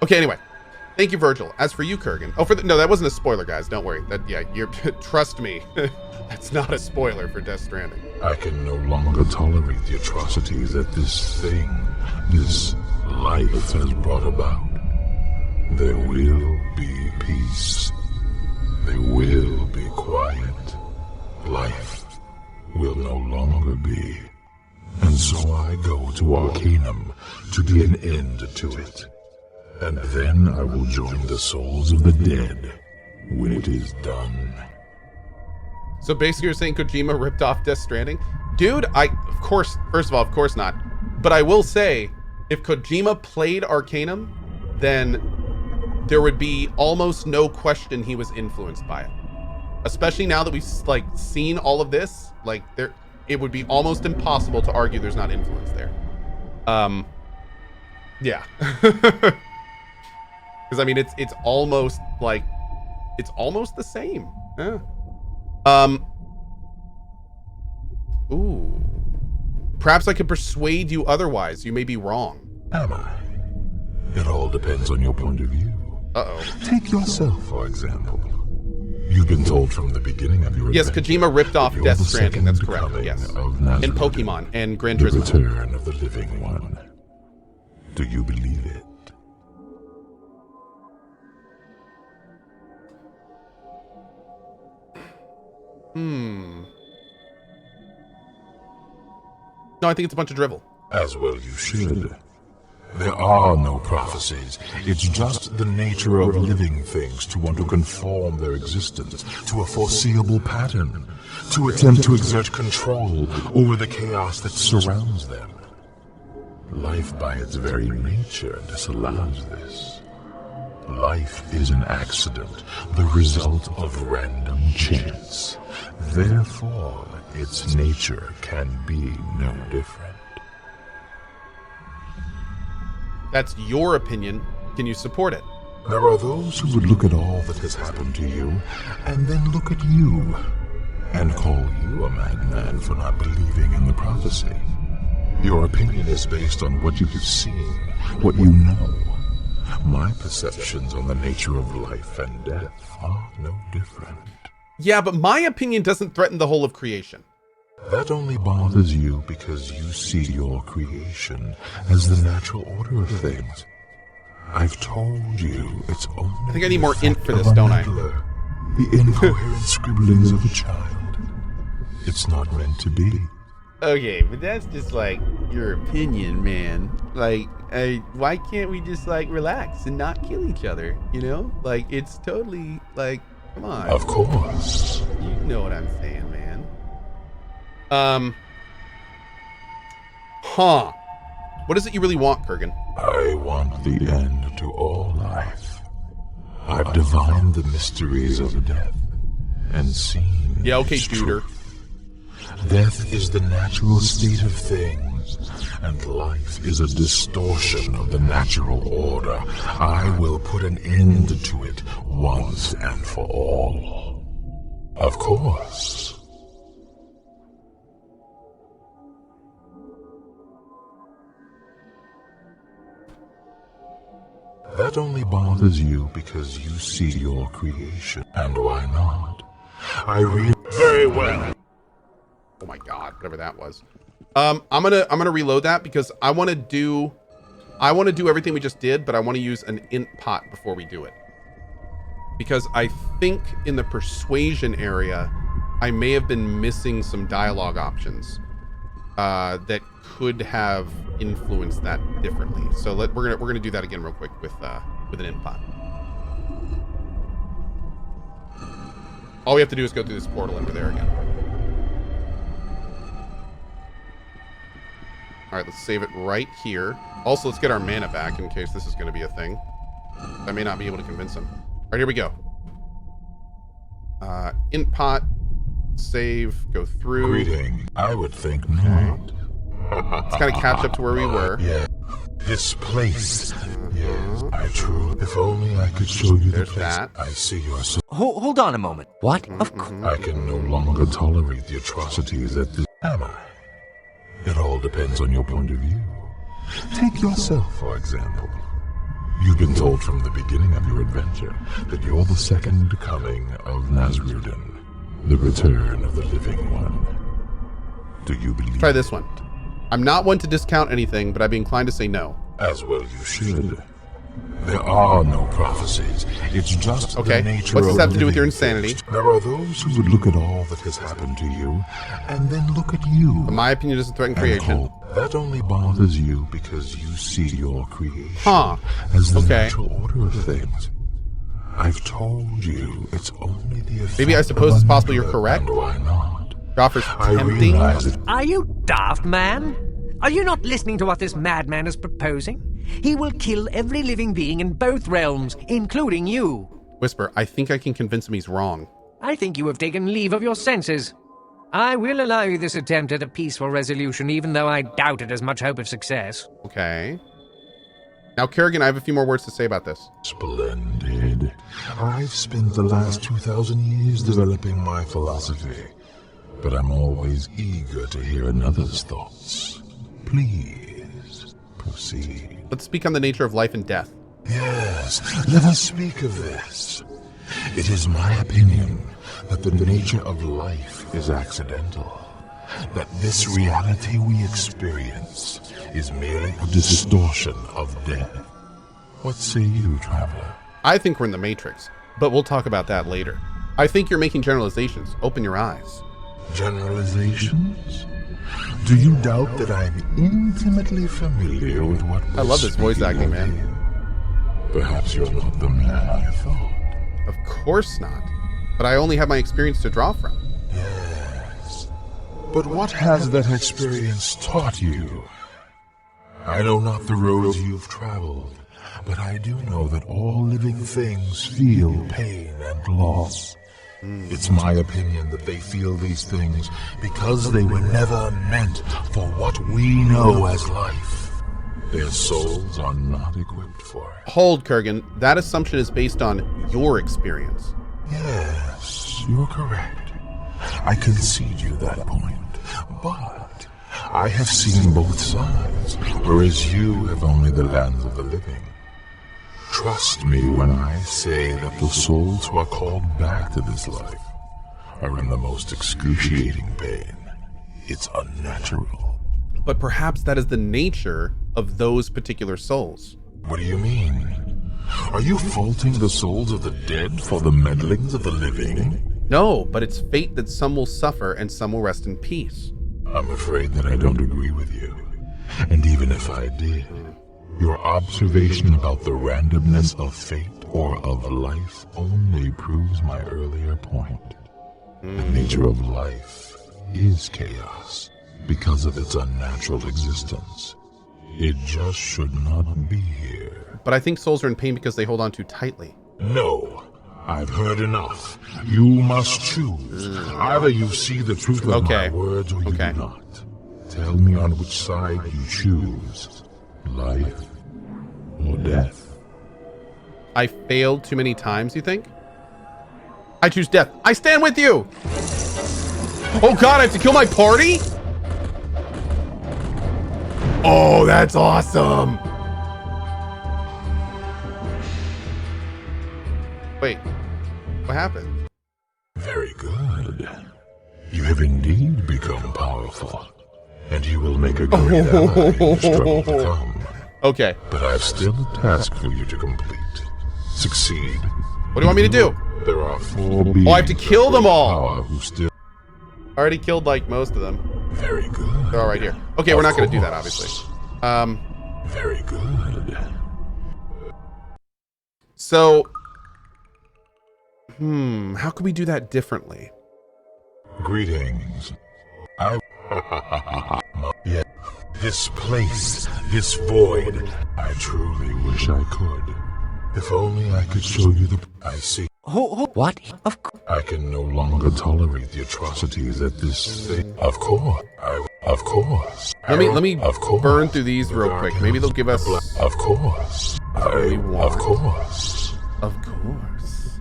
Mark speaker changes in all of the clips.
Speaker 1: Okay, anyway. Thank you, Virgil. As for you, Kurgan. Oh, no, that wasn't a spoiler, guys. Don't worry. Trust me. That's not a spoiler for Death Stranding.
Speaker 2: I can no longer tolerate the atrocities that this life has brought about. There will be peace. There will be quiet. Life will no longer be. And so I go to Arcanum to be an end to it. And then I will join the souls of the dead when it is done.
Speaker 1: So basically you're saying Kojima ripped off Death Stranding? Dude, first of all, of course not. But I will say, if Kojima played Arcanum, then there would be almost no question he was influenced by it. Especially now that we've seen all of this, it would be almost impossible to argue there's not influence there. Yeah. Because I mean, it's almost the same. Yeah. Ooh. Perhaps I could persuade you otherwise. You may be wrong.
Speaker 2: Am I? It all depends on your point of view.
Speaker 1: Uh-oh.
Speaker 2: Take yourself, for example. You've been told from the beginning of your
Speaker 1: Yes,
Speaker 2: adventure
Speaker 1: Kojima ripped off
Speaker 2: that you're
Speaker 1: Death
Speaker 2: the
Speaker 1: Stranding.
Speaker 2: second
Speaker 1: That's correct.
Speaker 2: coming
Speaker 1: Yes.
Speaker 2: of Nazareth,
Speaker 1: And Pokemon and Gran
Speaker 2: the
Speaker 1: Turismo.
Speaker 2: return of the living one. Do you believe it?
Speaker 1: No, I think it's a bunch of drivel.
Speaker 2: As well you should. There are no prophecies. It's just the nature of living things to want to conform their existence to a foreseeable pattern, to attempt to exert control over the chaos that surrounds them. Life by its very nature disallows this. Life is an accident, the result of random chance. Therefore, its nature can be no different.
Speaker 1: That's your opinion. Can you support it?
Speaker 2: There are those who would look at all that has happened to you, and then look at you, and call you a madman for not believing in the prophecy. Your opinion is based on what you have seen, what you know. My perceptions on the nature of life and death are no different.
Speaker 1: Yeah, but my opinion doesn't threaten the whole of creation.
Speaker 2: That only bothers you because you see your creation as the natural order of things. I've told you it's only
Speaker 1: I think I need more int for
Speaker 2: the
Speaker 1: this,
Speaker 2: effect
Speaker 1: don't
Speaker 2: of a
Speaker 1: I?
Speaker 2: meddler, the incoherent scribblings of a child. It's not meant to be.
Speaker 1: Okay, but that's just your opinion, man. Why can't we just relax and not kill each other? You know, it's totally come on.
Speaker 2: Of course.
Speaker 1: You know what I'm saying, man. What is it you really want, Kurgan?
Speaker 2: I want the end to all life. I've divined the mysteries of death and seen
Speaker 1: Yeah, okay,
Speaker 2: its
Speaker 1: duder.
Speaker 2: truth. Death is the natural state of things, and life is a distortion of the natural order. I will put an end to it once and for all. Of course. That only bothers you because you see your creation. And why not? I read very well.
Speaker 1: Oh my god, whatever that was. I'm gonna reload that because I want to do everything we just did, but I want to use an int pot before we do it. Because I think in the persuasion area, I may have been missing some dialogue options that could have influenced that differently. So we're gonna do that again real quick with an int pot. All we have to do is go through this portal into there again. All right, let's save it right here. Also, let's get our mana back in case this is going to be a thing. I may not be able to convince him. All right, here we go. Int pot, save, go through.
Speaker 2: Greeting. I would think not.
Speaker 1: Let's kind of catch up to where we were.
Speaker 2: Yeah. This place. Yes, I true. If only I could show you the
Speaker 1: There's
Speaker 2: place.
Speaker 1: that.
Speaker 2: I see your soul.
Speaker 3: Hold on a moment. What? Of course.
Speaker 2: I can no longer tolerate the atrocities that this. Am I? It all depends on your point of view. Take yourself, for example. You've been told from the beginning of your adventure that you're the second coming of Nasrudin, the return of the living one. Do you believe?
Speaker 1: Try this one. I'm not one to discount anything, but I'd be inclined to say no.
Speaker 2: As well you should. There are no prophecies. It's just
Speaker 1: Okay.
Speaker 2: the nature
Speaker 1: What's this
Speaker 2: of
Speaker 1: have to do with your
Speaker 2: living
Speaker 1: insanity?
Speaker 2: things. There are those who would look at all that has happened to you, and then look at you.
Speaker 1: But my opinion doesn't threaten
Speaker 2: and
Speaker 1: creation.
Speaker 2: hope. That only bothers you because you see your creation
Speaker 1: Okay.
Speaker 2: as the natural order of things. I've told you it's only the effect.
Speaker 1: Maybe I suppose it's possible you're
Speaker 2: of
Speaker 1: correct.
Speaker 2: and why not?
Speaker 1: Your offer's
Speaker 2: I
Speaker 1: tempting.
Speaker 2: realize it.
Speaker 3: Are you daft, man? Are you not listening to what this madman is proposing? He will kill every living being in both realms, including you.
Speaker 1: Whisper, I think I can convince him he's wrong.
Speaker 3: I think you have taken leave of your senses. I will allow you this attempt at a peaceful resolution, even though I doubt it has much hope of success.
Speaker 1: Okay. Now, Kerrigan, I have a few more words to say about this.
Speaker 2: Splendid. I've spent the last 2,000 years developing my philosophy, but I'm always eager to hear another's thoughts. Please, proceed.
Speaker 1: Let's speak on the nature of life and death.
Speaker 2: Yes, let us speak of this. It is my opinion that the nature of life is accidental, that this reality we experience is merely a distortion of death. What say you, traveler?
Speaker 1: I think we're in the Matrix, but we'll talk about that later. I think you're making generalizations. Open your eyes.
Speaker 2: Generalizations? Do you doubt that I'm intimately familiar with what
Speaker 1: I love this voice
Speaker 2: speaking
Speaker 1: acting,
Speaker 2: of
Speaker 1: man.
Speaker 2: here? Perhaps you're not the man I thought.
Speaker 1: Of course not. But I only have my experience to draw from.
Speaker 2: Yes. But what has that experience taught you? I know not the roads you've traveled, but I do know that all living things feel pain and loss. It's my opinion that they feel these things because they were never meant for what we know as life. Their souls are not equipped for it.
Speaker 1: Hold, Kurgan. That assumption is based on your experience.
Speaker 2: Yes, you're correct. I concede you that point. But I have seen both sides, whereas you have only the lands of the living. Trust me when I say that the souls who are called back to this life are in the most excruciating pain. It's unnatural.
Speaker 1: But perhaps that is the nature of those particular souls.
Speaker 2: What do you mean? Are you faulting the souls of the dead for the meddlings of the living?
Speaker 1: No, but it's fate that some will suffer and some will rest in peace.
Speaker 2: I'm afraid that I don't agree with you. And even if I did, your observation about the randomness of fate or of life only proves my earlier point. The nature of life is chaos because of its unnatural existence. It just should not be here.
Speaker 1: But I think souls are in pain because they hold on too tightly.
Speaker 2: No, I've heard enough. You must choose. Either you see the truth of
Speaker 1: Okay.
Speaker 2: my words or you
Speaker 1: Okay.
Speaker 2: do not. Tell me on which side you choose. Life or death?
Speaker 1: I failed too many times, you think? I choose death. I stand with you! Oh god, I have to kill my party? Oh, that's awesome! Wait, what happened?
Speaker 2: Very good. You have indeed become powerful, and you will make a great ally in the struggle to come.
Speaker 1: Okay,
Speaker 2: But I've still a task for you to complete. Succeed.
Speaker 1: what do you want me to do?
Speaker 2: There are 4 beings
Speaker 1: Oh, I have to kill
Speaker 2: of
Speaker 1: them
Speaker 2: great
Speaker 1: all.
Speaker 2: power who still...
Speaker 1: I already killed, like, most of them.
Speaker 2: Very good.
Speaker 1: They're all right here. Okay, we're
Speaker 2: Of
Speaker 1: not gonna do that,
Speaker 2: course.
Speaker 1: obviously.
Speaker 2: Very good.
Speaker 1: So... how could we do that differently?
Speaker 2: Greetings. Yeah. This place, this void. I truly wish I could. If only I could show you the... I see.
Speaker 3: What? Of course.
Speaker 2: I can no longer tolerate the atrocities that this thing... Of course. Of course.
Speaker 1: Let me
Speaker 2: Of course.
Speaker 1: burn through these real quick. Maybe they'll give us...
Speaker 2: Of course.
Speaker 1: what we want.
Speaker 2: Of course.
Speaker 1: Of course.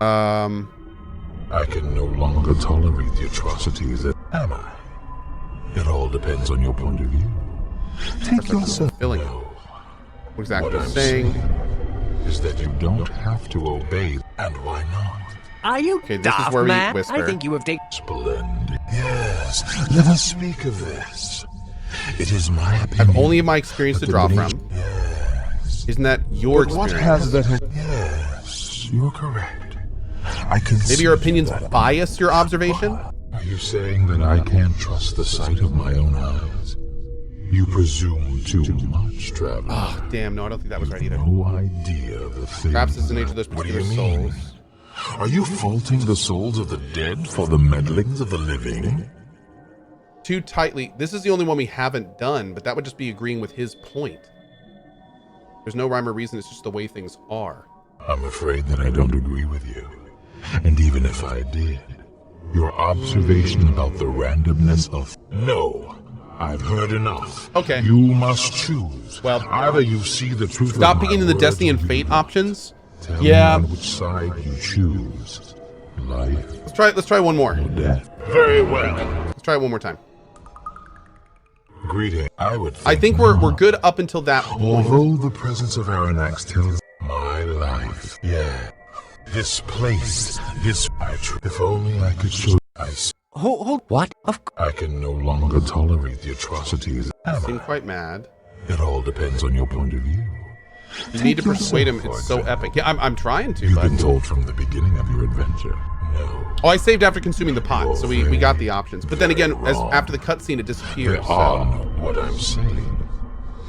Speaker 2: I can no longer tolerate the atrocities that... Am I? It all depends on your point of view. Take yourself...
Speaker 1: Filling it. What exactly
Speaker 2: What
Speaker 1: he's
Speaker 2: I'm
Speaker 1: saying.
Speaker 2: is that you don't have to obey, and why not?
Speaker 3: Are you
Speaker 1: Okay, this
Speaker 3: daft,
Speaker 1: is where we
Speaker 3: man?
Speaker 1: whisper.
Speaker 3: I think you have taken...
Speaker 2: Splendid. Yes, let us speak of this. It is my opinion.
Speaker 1: I've only my experience to draw from.
Speaker 2: Yes.
Speaker 1: Isn't that your
Speaker 2: But what
Speaker 1: experience?
Speaker 2: has that? Yes, you're correct. I can.
Speaker 1: Maybe your opinions bias your observation?
Speaker 2: Are you saying that I can't trust the sight of my own eyes? You presume too much, traveler.
Speaker 1: Oh, damn, no, I don't think that was right either.
Speaker 2: No idea of the thing.
Speaker 1: Perhaps it's the nature of those
Speaker 2: What do
Speaker 1: particular
Speaker 2: you mean?
Speaker 1: souls.
Speaker 2: Are you faulting the souls of the dead for the meddlings of the living?
Speaker 1: Too tightly. This is the only one we haven't done, but that would just be agreeing with his point. There's no rhyme or reason, it's just the way things are.
Speaker 2: I'm afraid that I don't agree with you. And even if I did, your observation about the randomness of... No, I've heard enough.
Speaker 1: Okay.
Speaker 2: You must choose.
Speaker 1: Well,
Speaker 2: either you see the truth
Speaker 1: stop
Speaker 2: of my
Speaker 1: beginning the
Speaker 2: words
Speaker 1: Destiny
Speaker 2: or
Speaker 1: and
Speaker 2: you
Speaker 1: Fate
Speaker 2: don't.
Speaker 1: options.
Speaker 2: Tell me
Speaker 1: Yeah.
Speaker 2: on which side you choose. Life
Speaker 1: Let's try one more.
Speaker 2: or death. Very well.
Speaker 1: Let's try it one more time.
Speaker 2: Greeting.
Speaker 1: I think we're good up until that point.
Speaker 2: Although the presence of Aranax tells my life. Yeah. This place, this... If only I could show... I see.
Speaker 3: Hold, what?
Speaker 2: I can no longer tolerate the atrocities.
Speaker 1: Seem quite mad.
Speaker 2: It all depends on your point of view.
Speaker 1: You need to
Speaker 2: Take
Speaker 1: persuade him.
Speaker 2: yourself,
Speaker 1: It's
Speaker 2: for
Speaker 1: so
Speaker 2: example.
Speaker 1: epic. Yeah, I'm trying to,
Speaker 2: You've
Speaker 1: but...
Speaker 2: been told from the beginning of your adventure. No.
Speaker 1: Oh, I saved after consuming the pot, so we got the options. But then again, as after the cutscene, it
Speaker 2: There
Speaker 1: disappears.
Speaker 2: are
Speaker 1: So.
Speaker 2: no. What I'm saying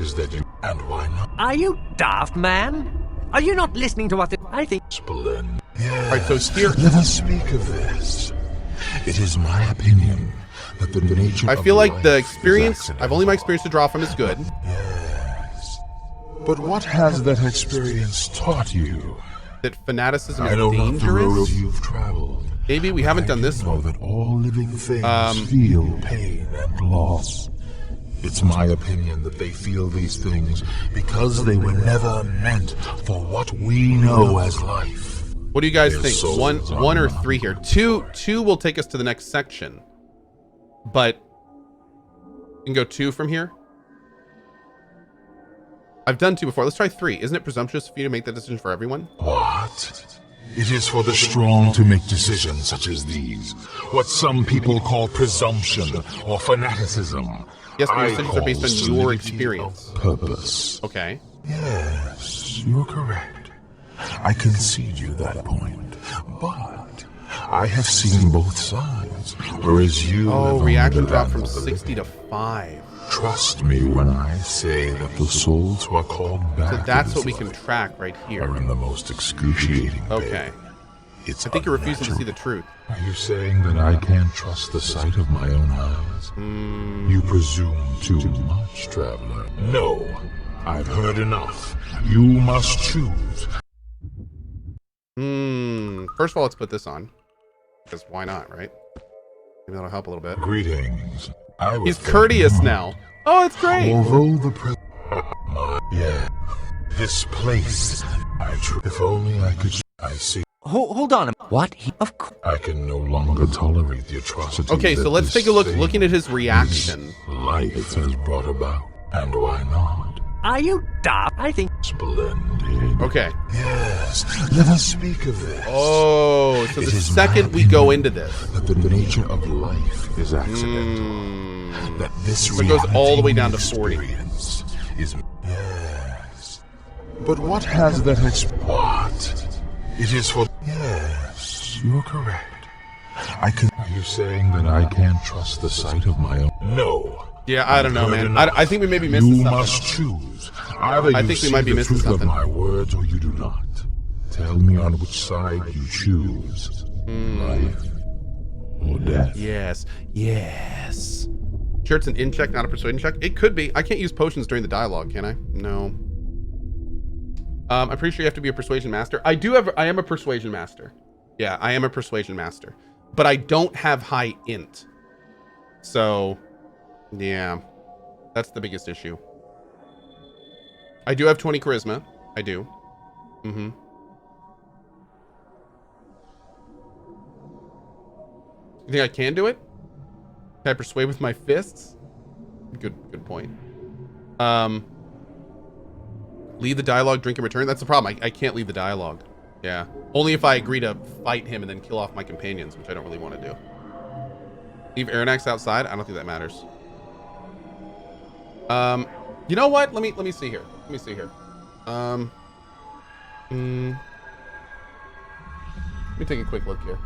Speaker 2: is that you... And why not?
Speaker 3: Are you daft, man? Are you not listening to what this... I think...
Speaker 2: Splendid. Yes.
Speaker 1: All right, so here...
Speaker 2: Let us speak of this. It is my opinion that the nature
Speaker 1: I
Speaker 2: of
Speaker 1: feel like
Speaker 2: life
Speaker 1: the
Speaker 2: is
Speaker 1: experience... I've only my
Speaker 2: accidental.
Speaker 1: experience to draw from is good.
Speaker 2: Yes. But what has that experience taught you?
Speaker 1: That fanaticism
Speaker 2: I
Speaker 1: is
Speaker 2: know not the road
Speaker 1: dangerous.
Speaker 2: you've traveled.
Speaker 1: Maybe we haven't done this
Speaker 2: know
Speaker 1: one.
Speaker 2: that all living things feel pain and loss. It's my opinion that they feel these things because they were never meant for what we know as life.
Speaker 1: What do you guys
Speaker 2: Their
Speaker 1: think?
Speaker 2: souls
Speaker 1: One
Speaker 2: are
Speaker 1: or three here? Two will take us to the next section. But we can go 2 from here. I've done 2 before. Let's try 3. Isn't it presumptuous for you to make that decision for everyone?
Speaker 2: What? It is for the strong to make decisions such as these. What some people call presumption or fanaticism.
Speaker 1: Yes, but your
Speaker 2: I
Speaker 1: decisions are based
Speaker 2: call
Speaker 1: on your
Speaker 2: solidity
Speaker 1: experience.
Speaker 2: of purpose.
Speaker 1: Okay.
Speaker 2: Yes, you're correct. I concede you that point. But I have seen both sides, whereas you
Speaker 1: Oh,
Speaker 2: have only
Speaker 1: reaction
Speaker 2: the
Speaker 1: drop
Speaker 2: land
Speaker 1: from
Speaker 2: of the
Speaker 1: 60 to 5.
Speaker 2: Trust me when I say that the souls who are called back
Speaker 1: So
Speaker 2: to
Speaker 1: that's
Speaker 2: this
Speaker 1: what we can
Speaker 2: life
Speaker 1: track right
Speaker 2: are
Speaker 1: here.
Speaker 2: in the most excruciating
Speaker 1: Okay.
Speaker 2: pain. It's
Speaker 1: I think you're refusing to see
Speaker 2: unnatural.
Speaker 1: the truth.
Speaker 2: Are you saying that I can't trust the sight of my own eyes? You presume too much, traveler. No, I've heard enough. You must choose.
Speaker 1: First of all, let's put this on. Because why not, right? Maybe that'll help a little bit.
Speaker 2: Greetings. I was
Speaker 1: He's courteous now. Oh, it's great.
Speaker 2: Although the yeah, this place. If only I could. I see.
Speaker 3: Hold on. What? Of course.
Speaker 2: I can no longer tolerate the atrocities.
Speaker 1: Okay, so
Speaker 2: that
Speaker 1: let's
Speaker 2: this
Speaker 1: take a look.
Speaker 2: thing,
Speaker 1: Looking at his reaction.
Speaker 2: life has brought about, and why not?
Speaker 3: Are you daft? I think...
Speaker 2: Splendid.
Speaker 1: Okay.
Speaker 2: Yes, let us speak of this.
Speaker 1: Oh, so
Speaker 2: It
Speaker 1: the
Speaker 2: is
Speaker 1: second
Speaker 2: my
Speaker 1: we go
Speaker 2: opinion
Speaker 1: into this.
Speaker 2: that the nature of life is accidental. That this
Speaker 1: So it goes all the way down to 40.
Speaker 2: experience is yes. But what has that what? It is for yes. You're correct. I can. Are you saying that I can't trust the sight of my own? No.
Speaker 1: Yeah, I don't know,
Speaker 2: I've heard
Speaker 1: man.
Speaker 2: enough.
Speaker 1: I think we may be missing
Speaker 2: You
Speaker 1: something.
Speaker 2: must choose. Either you
Speaker 1: I think we
Speaker 2: see
Speaker 1: might be
Speaker 2: the
Speaker 1: missing
Speaker 2: truth
Speaker 1: something.
Speaker 2: of my words, or you do not. Tell me on which side you choose. Life or death.
Speaker 1: Yes. Yes. Sure, it's an in check, not a persuasion check. It could be. I can't use potions during the dialogue, can I? No. I'm pretty sure you have to be a persuasion master. I am a persuasion master. Yeah, I am a persuasion master. But I don't have high int. So, yeah. That's the biggest issue. I do have 20 charisma. I do. Mm-hmm. You think I can do it? Can I persuade with my fists? Good point. Leave the dialogue, drink and return. That's the problem. I can't leave the dialogue. Yeah. Only if I agree to fight him and then kill off my companions, which I don't really want to do. Leave Aranax outside. I don't think that matters. You know what? Let me see here. Let me see here. Let me take a quick look here.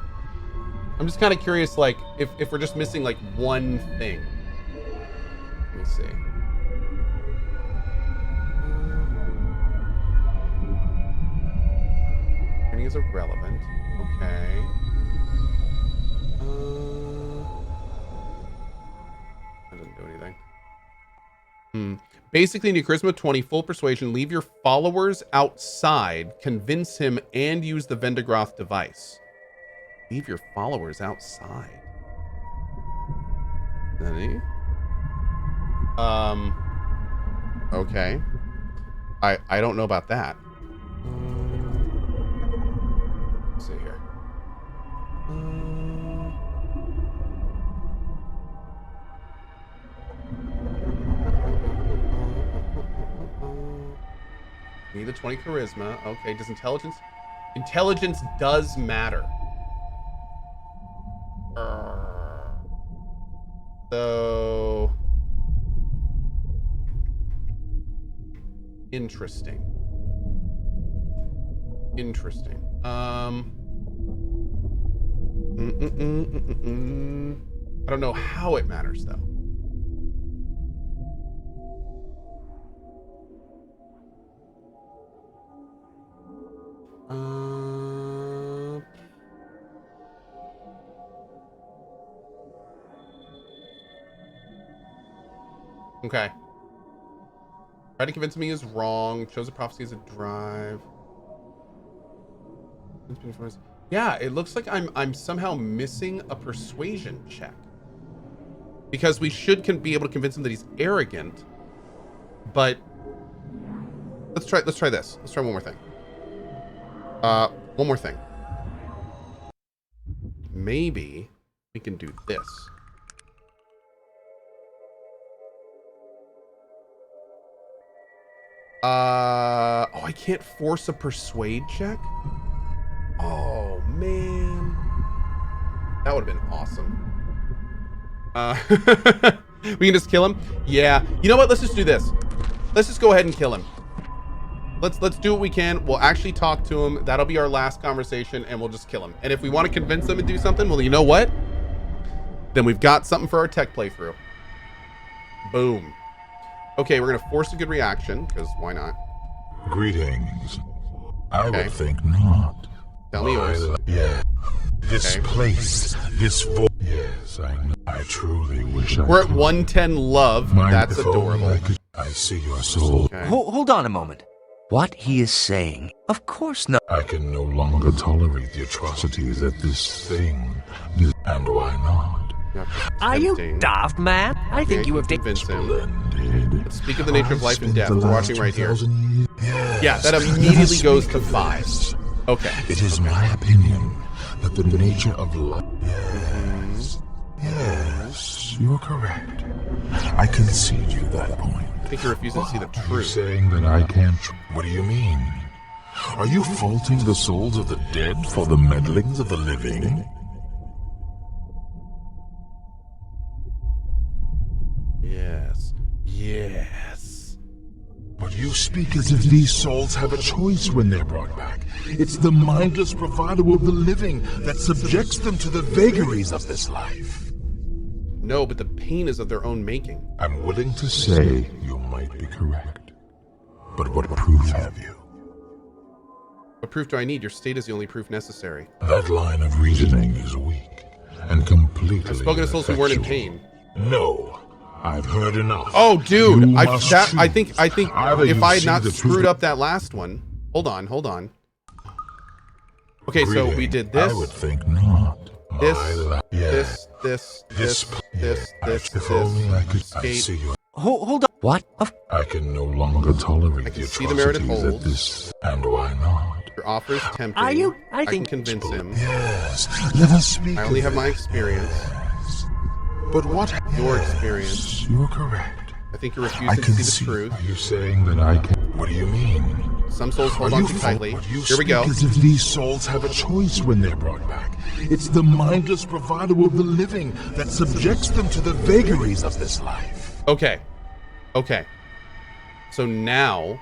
Speaker 1: I'm just kind of curious, like, if we're just missing like one thing. Let me see. Turning is irrelevant. Okay. That doesn't do anything. Basically, new charisma 20, full persuasion. Leave your followers outside, convince him, and use the Vendigroth device. Leave your followers outside. Any? Okay. I don't know about that. Let's see here. Need the 20 charisma. Okay, does intelligence? Intelligence does matter. So interesting. Interesting. I don't know how it matters though. Okay. Try to convince me is wrong. Chose a prophecy as a drive. Yeah, it looks like I'm somehow missing a persuasion check. Because we should be able to convince him that he's arrogant. But let's try this. Let's try one more thing. One more thing. Maybe we can do this. Oh, I can't force a persuade check? Oh, man. That would have been awesome. We can just kill him? Yeah. You know what? Let's just do this. Let's just go ahead and kill him. Let's do what we can. We'll actually talk to him. That'll be our last conversation, and we'll just kill him. And if we want to convince him and do something, well, you know what? Then we've got something for our tech playthrough. Boom. Okay, we're going to force a good reaction, because why not?
Speaker 2: Greetings. I would think not.
Speaker 1: Tell me yours.
Speaker 2: Yeah. This place, this voice. Yes, I know. I truly wish
Speaker 1: We're at 110 love. That's adorable.
Speaker 2: I see your soul.
Speaker 1: Okay.
Speaker 4: Hold on a moment. What he is saying, of course not.
Speaker 2: I can no longer tolerate the atrocities that this thing is, and why not?
Speaker 3: Are you daft, man? I think you have
Speaker 1: convinced him.
Speaker 2: Splendid.
Speaker 1: Let's speak of the nature of life and death. We're watching right here.
Speaker 2: Yes,
Speaker 1: Yeah, that immediately goes to 5. Okay.
Speaker 2: It is my opinion that the nature of life. Yes, you're correct. I concede you that point.
Speaker 1: I think you're refusing to see the
Speaker 2: Are you
Speaker 1: truth.
Speaker 2: saying that I can't? What do you mean? Are you faulting the souls of the dead for the meddlings of the living?
Speaker 1: Yes. Yes.
Speaker 2: But you speak as if these souls have a choice when they're brought back. It's the mindless bravado of the living that subjects them to the vagaries of this life.
Speaker 1: No, but the pain is of their own making.
Speaker 2: I'm willing to say you might be correct. But what proof have you?
Speaker 1: What proof do I need? Your state is the only proof necessary.
Speaker 2: That line of reasoning is weak and completely
Speaker 1: I've spoken to souls who weren't in
Speaker 2: ineffectual.
Speaker 1: pain.
Speaker 2: No, I've heard enough.
Speaker 1: Oh, dude,
Speaker 2: You
Speaker 1: I
Speaker 2: must
Speaker 1: think
Speaker 2: Either
Speaker 1: if
Speaker 2: you
Speaker 1: I had
Speaker 2: see
Speaker 1: not
Speaker 2: the
Speaker 1: screwed
Speaker 2: truth-
Speaker 1: up that last one. Hold on. Okay, so we
Speaker 2: Greeting.
Speaker 1: did this.
Speaker 2: I would think not.
Speaker 1: This,
Speaker 2: Yes.
Speaker 1: this.
Speaker 2: If only I could. I
Speaker 1: skate.
Speaker 2: see you.
Speaker 4: Hold on. What?
Speaker 2: I can no longer tolerate
Speaker 1: I can
Speaker 2: the
Speaker 1: see the merit it
Speaker 2: atrocities that
Speaker 1: holds.
Speaker 2: this. And why not?
Speaker 1: Your offer is tempting.
Speaker 3: Are you? I
Speaker 1: can
Speaker 3: think-
Speaker 1: convince him.
Speaker 2: Yes. Let us speak.
Speaker 1: I only
Speaker 2: of
Speaker 1: have my
Speaker 2: it.
Speaker 1: experience.
Speaker 2: Yes. But what?
Speaker 1: Your
Speaker 2: Yes,
Speaker 1: experience.
Speaker 2: You're correct.
Speaker 1: I think you're
Speaker 2: I
Speaker 1: refusing to
Speaker 2: can
Speaker 1: see the
Speaker 2: see.
Speaker 1: truth.
Speaker 2: Are you saying that I can? What do you mean?
Speaker 1: Some souls hold
Speaker 2: Are
Speaker 1: on
Speaker 2: you
Speaker 1: too tightly.
Speaker 2: but you
Speaker 1: Here we go.
Speaker 2: speak as if these souls have a choice when they're brought back. It's the mindless bravado of the living that subjects them to the vagaries of this life.
Speaker 1: Okay. Okay. So now,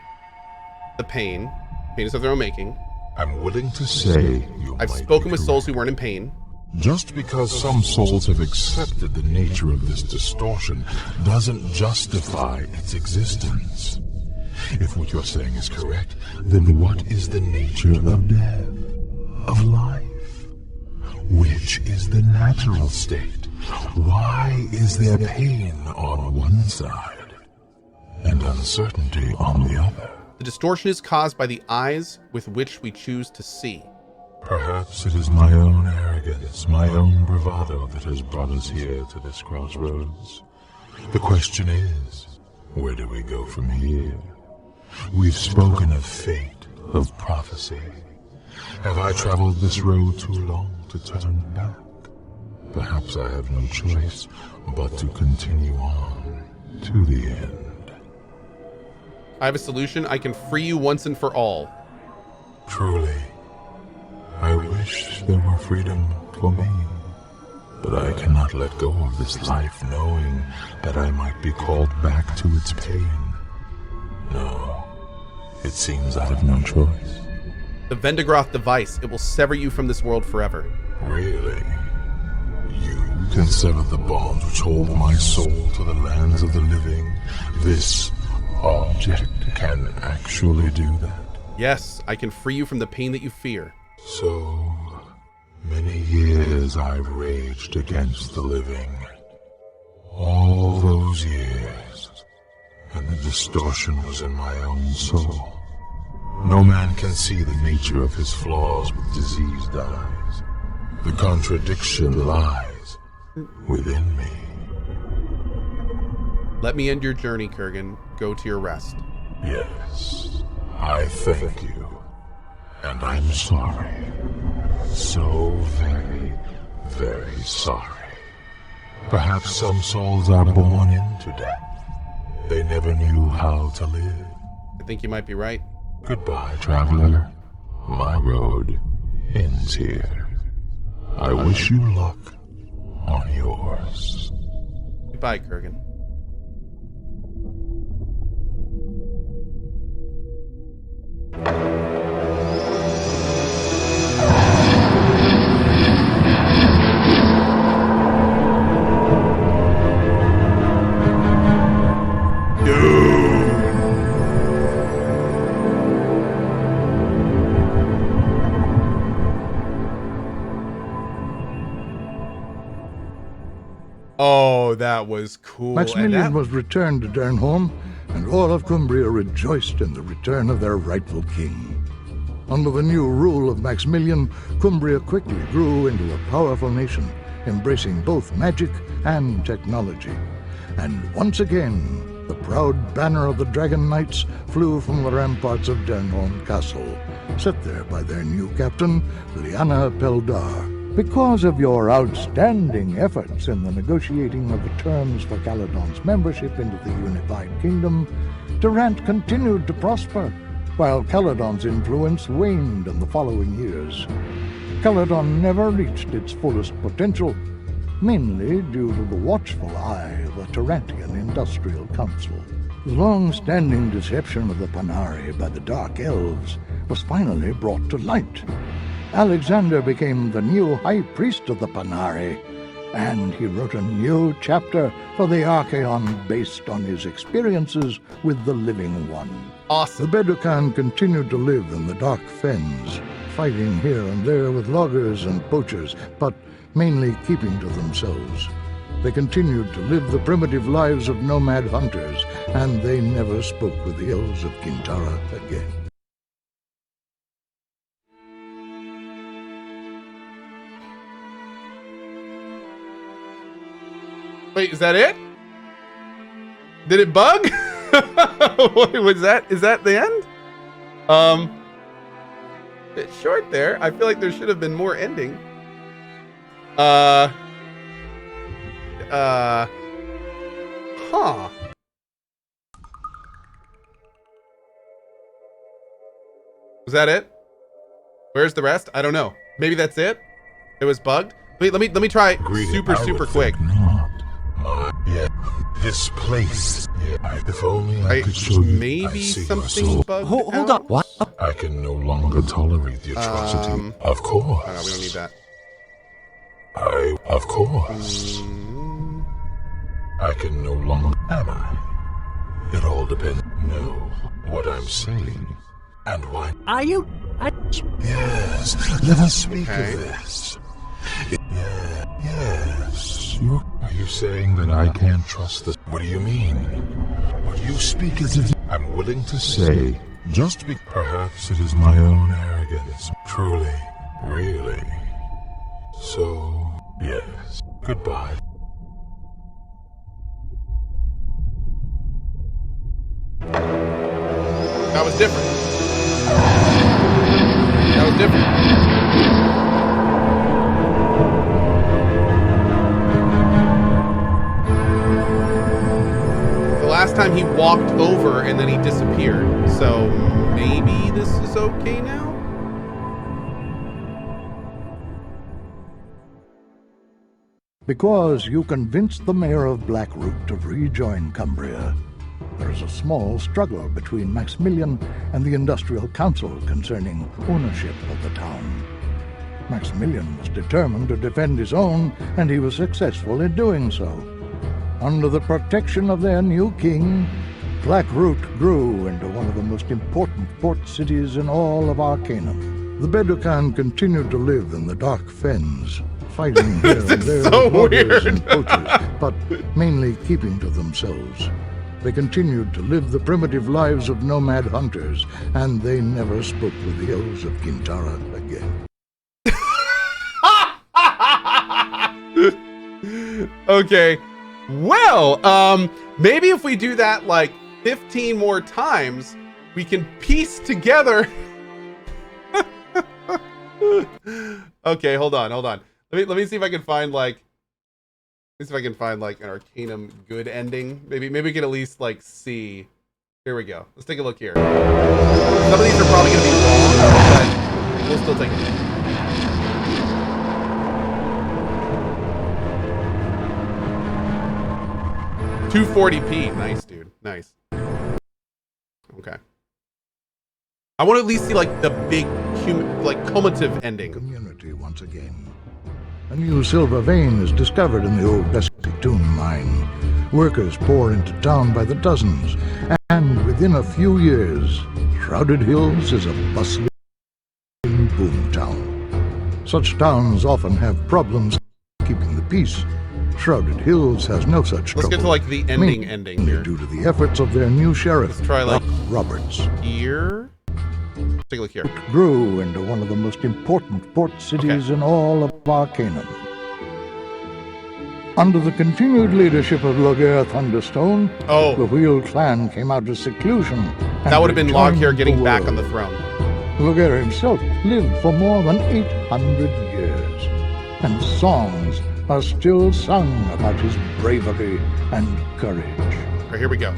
Speaker 1: the pain is of their own making.
Speaker 2: I'm willing to say you
Speaker 1: I've
Speaker 2: might
Speaker 1: spoken
Speaker 2: be
Speaker 1: with souls who
Speaker 2: correct.
Speaker 1: weren't in pain.
Speaker 2: Just because some souls have accepted the nature of this distortion doesn't justify its existence. If what you're saying is correct, then what is the nature of death, of life? Which is the natural state? Why is there pain on one side and uncertainty on the other?
Speaker 1: The distortion is caused by the eyes with which we choose to see.
Speaker 2: Perhaps it is my own arrogance, my own bravado that has brought us here to this crossroads. The question is, where do we go from here? We've spoken of fate, of prophecy. Have I traveled this road too long to turn back? Perhaps I have no choice but to continue on to the end.
Speaker 1: I have a solution. I can free you once and for all.
Speaker 2: Truly, I wish there were freedom for me, but I cannot let go of this life knowing that I might be called back to its pain. No, it seems I have no choice.
Speaker 1: The Vendigroth device, it will sever you from this world forever.
Speaker 2: Really? You can sever the bonds which hold my soul to the lands of the living? This object can actually do that?
Speaker 1: Yes, I can free you from the pain that you fear.
Speaker 2: So many years I've raged against the living. All those years, and the distortion was in my own soul. No man can see the nature of his flaws with diseased eyes. The contradiction lies within me.
Speaker 1: Let me end your journey, Kurgan. Go to your rest.
Speaker 2: Yes, I thank you. And I'm sorry. So very, very sorry. Perhaps some souls are born into death. They never knew how to live.
Speaker 1: I think you might be right.
Speaker 2: Goodbye, traveler. My road ends here. I wish you luck on yours.
Speaker 1: Goodbye, Kurgan. Oh, that was cool.
Speaker 5: Maximilian was returned to Dernholm, and all of Cumbria rejoiced in the return of their rightful king. Under the new rule of Maximilian, Cumbria quickly grew into a powerful nation, embracing both magic and technology. And once again, the proud banner of the Dragon Knights flew from the ramparts of Dernholm Castle, set there by their new captain, Liana Peldar. Because of your outstanding efforts in the negotiating of the terms for Caledon's membership into the Unified Kingdom, Durant continued to prosper, while Caledon's influence waned in the following years. Caledon never reached its fullest potential, mainly due to the watchful eye of the Tarantian Industrial Council. The long-standing deception of the Panari by the Dark Elves was finally brought to light. Alexander became the new High Priest of the Panari, and he wrote a new chapter for the Archaeon based on his experiences with the Living One.
Speaker 1: Awesome.
Speaker 5: The Beducan continued to live in the Dark Fens, fighting here and there with loggers and poachers, but mainly keeping to themselves. They continued to live the primitive lives of nomad hunters, and they never spoke with the elves of Kintara again.
Speaker 1: Wait, is that it? Did it bug? Is that the end? Bit short there. I feel like there should have been more ending. Huh. Was that it? Where's the rest? I don't know. Maybe that's it? It was bugged? Wait, let me try super quick.
Speaker 2: Not. Yeah, this place. Yeah, if only I could show you.
Speaker 1: Maybe
Speaker 2: I see your
Speaker 1: something
Speaker 2: soul.
Speaker 1: bugged
Speaker 3: Hold
Speaker 1: out?
Speaker 3: on. What?
Speaker 2: I can no longer tolerate the atrocity. Of course.
Speaker 1: Oh, no, we don't need that.
Speaker 2: Of course. I can no longer. Am I? It all depends. No, what I'm saying. And why?
Speaker 3: Are you?
Speaker 2: Yes, let us speak of this. Yes. Are you saying that I can't trust this? What do you mean? What you speak as if I'm willing to say, just be. Perhaps it is my own arrogance. Truly, really. So, yes. Goodbye.
Speaker 1: That was different. That was different. The last time he walked over and then he disappeared. So maybe this is okay now?
Speaker 5: Because you convinced the mayor of Blackroot to rejoin Cumbria, there is a small struggle between Maximilian and the Industrial Council concerning ownership of the town. Maximilian was determined to defend his own, and he was successful in doing so. Under the protection of their new king, Blackroot grew into one of the most important port cities in all of Arcanum. The Beducan continued to live in the dark fens, fighting here and there
Speaker 1: so
Speaker 5: with loggers
Speaker 1: weird.
Speaker 5: and poachers, but mainly keeping to themselves. They continued to live the primitive lives of nomad hunters, and they never spoke with the elves of Gintara again.
Speaker 1: Okay. Well, maybe if we do that like 15 more times, we can piece together. Okay, hold on. Let me see if I can find like an Arcanum good ending. Maybe we can at least like see. Here we go. Let's take a look here. Some of these are probably gonna be wrong, but we'll still take it. 240p. Nice, dude. Nice. Okay. I want to at least see like the big cumulative ending.
Speaker 5: Community once again. A new silver vein is discovered in the old Bessie-Toon mine. Workers pour into town by the dozens, and within a few years, Shrouded Hills is a bustling boom town. Such towns often have problems keeping the peace. Shrouded Hills has no such trouble.
Speaker 1: Let's get to like the ending here.
Speaker 5: Due to the efforts of their new sheriff,
Speaker 1: Let's try like
Speaker 5: Roberts.
Speaker 1: here. Take a look here.
Speaker 5: Grew into one of the most important port cities in all of Arcanum. Under the continued leadership of Laguerre Thunderstone, the Wheel clan came out of seclusion.
Speaker 1: That would have been Loghair getting back
Speaker 5: world.
Speaker 1: on the throne.
Speaker 5: Laguerre himself lived for more than 800 years, and songs are still sung about his bravery and courage.
Speaker 1: All right, here we go.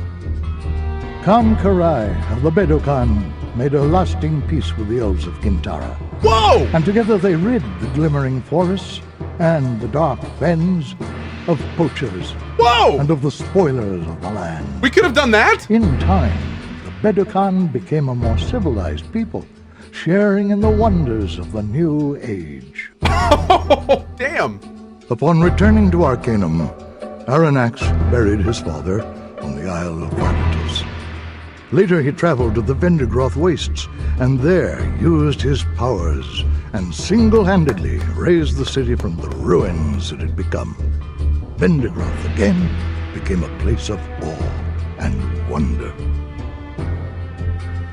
Speaker 5: CohhCarnage of the Beducan made a lasting peace with the elves of Gintara.
Speaker 1: Whoa!
Speaker 5: And together they rid the glimmering forests and the dark fens of poachers.
Speaker 1: Whoa!
Speaker 5: And of the spoilers of the land.
Speaker 1: We could have done that!
Speaker 5: In time, the Beducan became a more civilized people, sharing in the wonders of the new age.
Speaker 1: Oh, damn!
Speaker 5: Upon returning to Arcanum, Aranax buried his father on the Isle of Varkatos. Later he traveled to the Vendigroth Wastes, and there used his powers and single-handedly raised the city from the ruins it had become. Vendigroth again became a place of awe and wonder.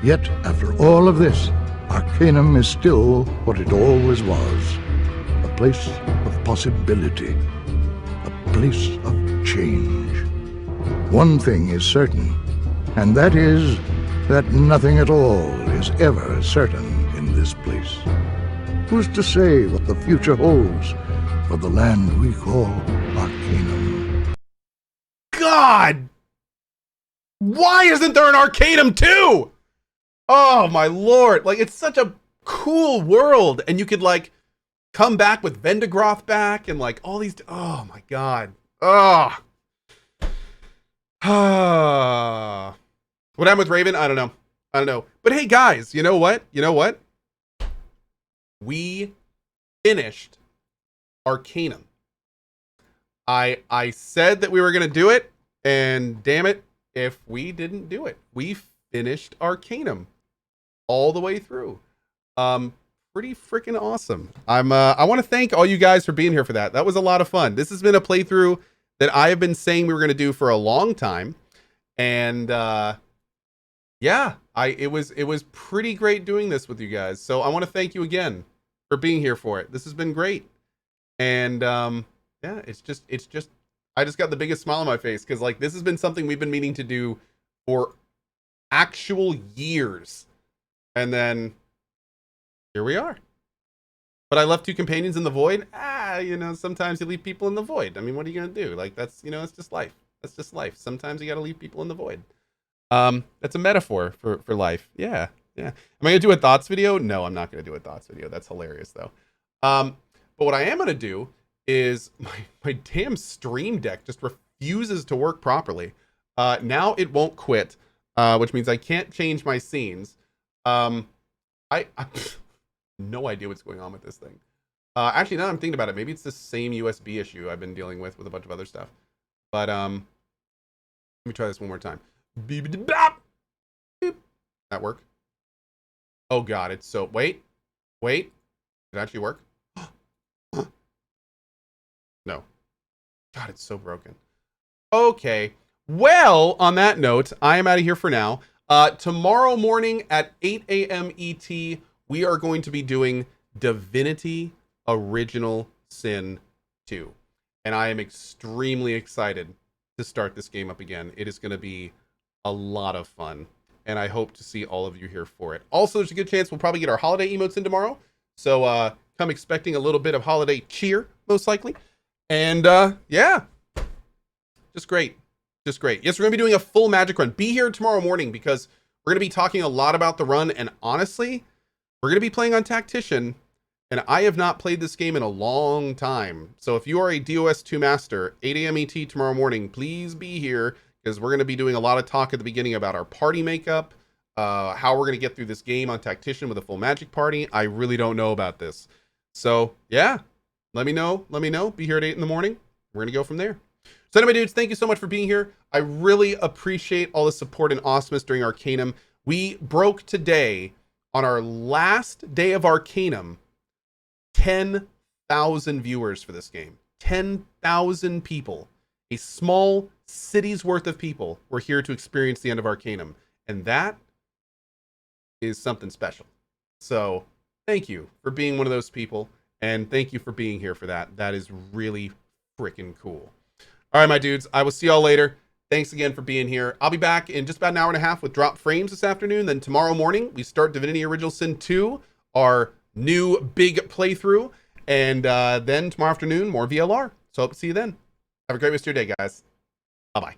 Speaker 5: Yet, after all of this, Arcanum is still what it always was, a place of possibility, a place of change. One thing is certain, and that is that nothing at all is ever certain in this place. Who's to say what the future holds for the land we call Arcanum?
Speaker 1: God! Why isn't there an Arcanum 2? Oh my lord. Like, it's such a cool world. And you could like come back with Vendagroth back and like all these. Oh my god. Oh. What happened with Raven? I don't know. I don't know. But hey guys, you know what? You know what? We finished Arcanum. I said that we were gonna do it, and damn it, if we didn't do it. We finished Arcanum all the way through. Pretty freaking awesome. I want to thank all you guys for being here for that. That was a lot of fun. This has been a playthrough that I have been saying we were gonna do for a long time, and yeah, it was pretty great doing this with you guys. So I want to thank you again for being here for it. This has been great, and yeah, it's just I just got the biggest smile on my face because like this has been something we've been meaning to do for actual years, and then here we are. But I left 2 companions in the void. You know, sometimes you leave people in the void. I mean, what are you gonna do? Like that's, you know, it's just life. That's just life. Sometimes you gotta leave people in the void. That's a metaphor for life. Yeah. Am I gonna do a thoughts video? No, I'm not gonna do a thoughts video. That's hilarious though. But what I am gonna do is my damn stream deck just refuses to work properly. Now it won't quit, which means I can't change my scenes. I no idea what's going on with this thing. Actually, now I'm thinking about it, maybe it's the same USB issue I've been dealing with a bunch of other stuff. But let me try this one more time. That work? Oh god, it's so wait. Did it actually work? No. God, it's so broken. Okay. Well, on that note, I am out of here for now. Tomorrow morning at 8 a.m. ET, we are going to be doing Divinity Original Sin 2. And I am extremely excited to start this game up again. It is going to be a lot of fun. And I hope to see all of you here for it. Also, there's a good chance we'll probably get our holiday emotes in tomorrow. So come expecting a little bit of holiday cheer, most likely. And yeah, just great. Yes, we're going to be doing a full magic run. Be here tomorrow morning because we're going to be talking a lot about the run. And honestly, we're going to be playing on Tactician. And I have not played this game in a long time. So if you are a DOS 2 master, 8 a.m. ET tomorrow morning, please be here because we're going to be doing a lot of talk at the beginning about our party makeup, how we're going to get through this game on Tactician with a full magic party. I really don't know about this. So yeah, let me know. Be here at 8 in the morning. We're going to go from there. So anyway, dudes, thank you so much for being here. I really appreciate all the support and awesomeness during Arcanum. We broke today, on our last day of Arcanum, 10,000 viewers for this game. 10,000 people. A small city's worth of people were here to experience the end of Arcanum. And that is something special. So thank you for being one of those people. And thank you for being here for that. That is really freaking cool. All right, my dudes, I will see y'all later. Thanks again for being here. I'll be back in just about an hour and a half with drop frames this afternoon. Then tomorrow morning, we start Divinity Original Sin 2, our new big playthrough. And then tomorrow afternoon, more VLR. So hope to see you then. Have a great rest of your day, guys. Bye-bye.